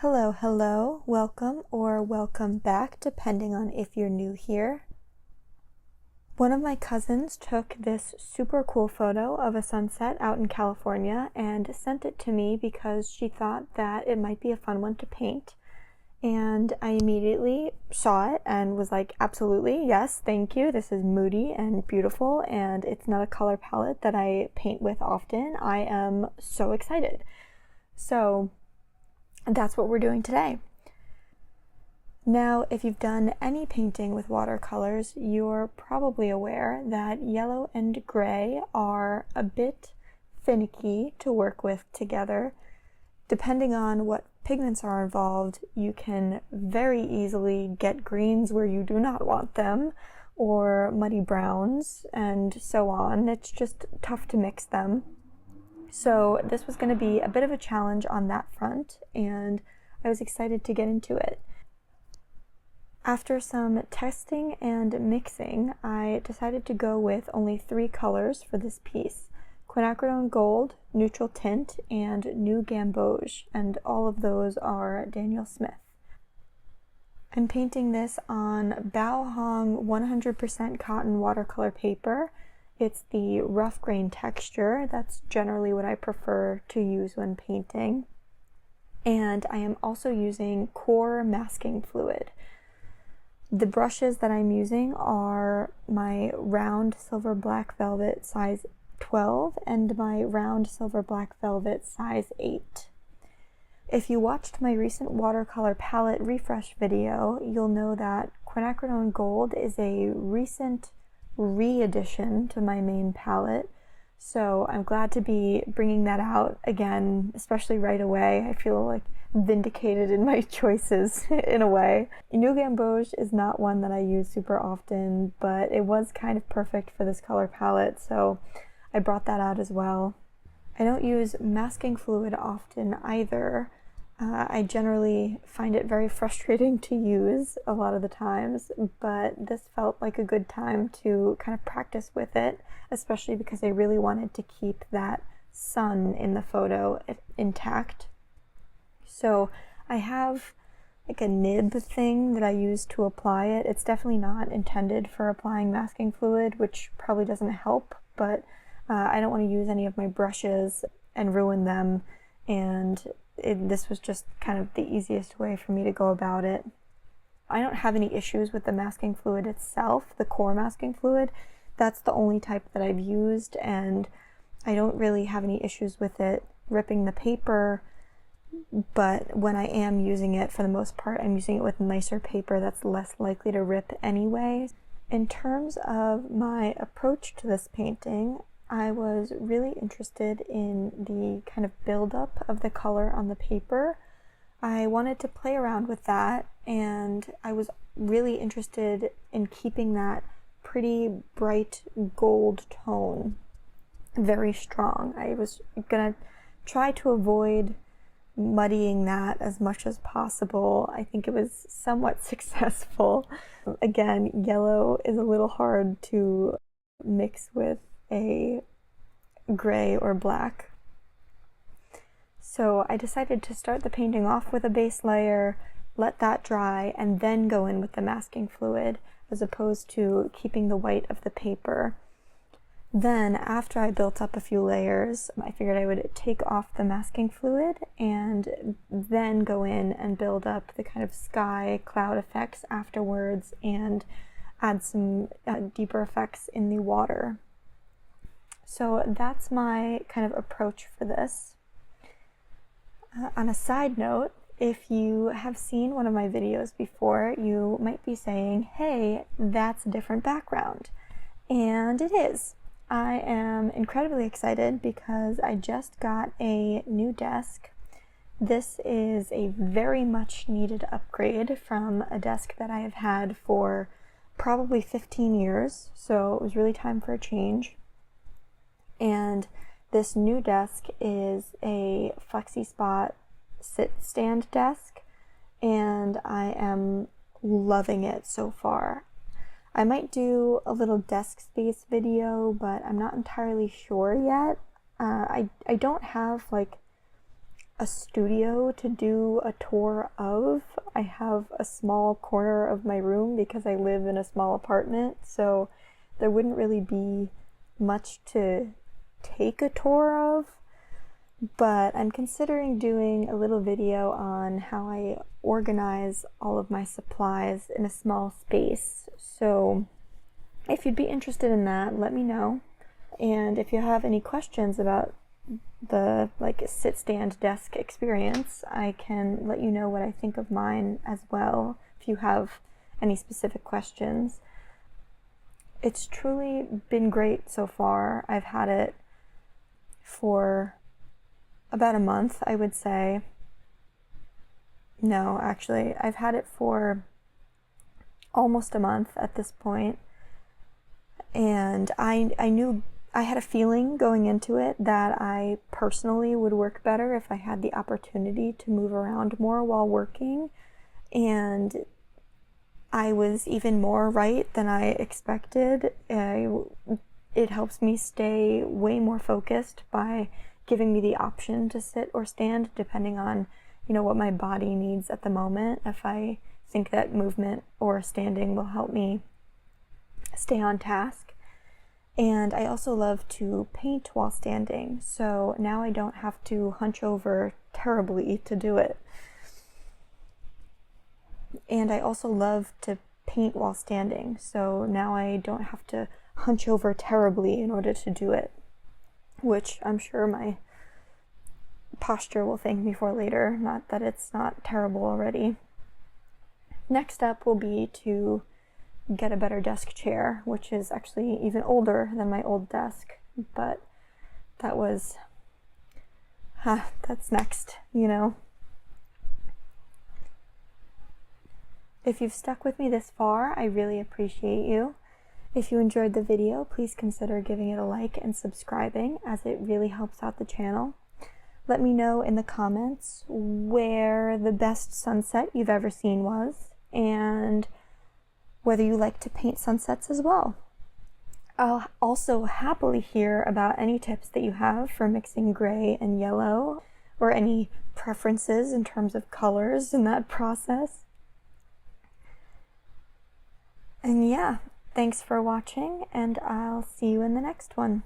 Hello, welcome or welcome back, depending on if you're new here. One of my cousins took this super cool photo of a sunset out in California and sent it to me because she thought that it might be a fun one to paint. And I immediately saw it and was like, absolutely, yes, thank you. This is moody and beautiful, and it's not a color palette that I paint with often. I am so excited. So that's what we're doing today. Now, if you've done any painting with watercolors, you're probably aware that yellow and gray are a bit finicky to work with together. Depending on what pigments are involved, you can very easily get greens where you do not want them, or muddy browns, and so on. It's just tough to mix them. So this was going to be a bit of a challenge on that front, and I was excited to get into it. After some testing and mixing, I decided to go with only 3 colors for this piece: quinacridone gold, neutral tint, and new gamboge, and all of those are Daniel Smith. I'm painting this on Bao Hong 100% cotton watercolor paper. It's the rough grain texture. That's generally what I prefer to use when painting. And I am also using core masking fluid. The brushes that I'm using are my round silver black velvet size 12 and my round silver black velvet size 8. If you watched my recent watercolor palette refresh video, you'll know that quinacridone gold is a recent re-addition to my main palette, so I'm glad to be bringing that out again, especially right away. I feel like vindicated in my choices in a way. New gamboge is not one that I use super often, but it was kind of perfect for this color palette, so I brought that out as well. I don't use masking fluid often either. I generally find it very frustrating to use a lot of the times, but this felt like a good time to kind of practice with it, especially because I really wanted to keep that sun in the photo intact. So I have like a nib thing that I use to apply it. It's definitely not intended for applying masking fluid, which probably doesn't help, but I don't want to use any of my brushes and ruin them, and this was just kind of the easiest way for me to go about it. I don't have any issues with the masking fluid itself, the core masking fluid. That's the only type that I've used, and I don't really have any issues with it ripping the paper, but when I am using it, for the most part, I'm using it with nicer paper that's less likely to rip anyway. In terms of my approach to this painting, I was really interested in the kind of buildup of the color on the paper. I wanted to play around with that, and I was really interested in keeping that pretty bright gold tone very strong. I was gonna try to avoid muddying that as much as possible. I think it was somewhat successful. Again, yellow is a little hard to mix with a gray or black. So I decided to start the painting off with a base layer, let that dry, and then go in with the masking fluid, as opposed to keeping the white of the paper. Then, after I built up a few layers, I figured I would take off the masking fluid and then go in and build up the kind of sky cloud effects afterwards and add some deeper effects in the water. So that's my kind of approach for this. On a side note, if you have seen one of my videos before, you might be saying, hey, that's a different background. And it is. I am incredibly excited because I just got a new desk. This is a very much needed upgrade from a desk that I have had for probably 15 years, so it was really time for a change. And this new desk is a FlexiSpot sit stand desk, and I am loving it so far. I might do a little desk space video, but I'm not entirely sure yet. I don't have like a studio to do a tour of. I have a small corner of my room because I live in a small apartment, so there wouldn't really be much to take a tour of, but I'm considering doing a little video on how I organize all of my supplies in a small space. So if you'd be interested in that, let me know. And if you have any questions about the sit stand desk experience, I can let you know what I think of mine as well if you have any specific questions. It's truly been great so far. I've had it for about a month, I would say. No, actually, I've had it for almost a month at this point, and I knew, I had a feeling going into it that I personally would work better if I had the opportunity to move around more while working, and I was even more right than I expected. It helps me stay way more focused by giving me the option to sit or stand depending on, what my body needs at the moment. If I think that movement or standing will help me stay on task. And I also love to paint while standing, so now I don't have to hunch over terribly to do it. And I also love to paint while standing, so now I don't have to hunch over terribly in order to do it, which I'm sure my posture will thank me for later, not that it's not terrible already. Next up will be to get a better desk chair, which is actually even older than my old desk, but that's next, If you've stuck with me this far, I really appreciate you. If you enjoyed the video, please consider giving it a like and subscribing, as it really helps out the channel. Let me know in the comments where the best sunset you've ever seen was, and whether you like to paint sunsets as well. I'll also happily hear about any tips that you have for mixing gray and yellow, or any preferences in terms of colors in that process. And yeah, thanks for watching, and I'll see you in the next one.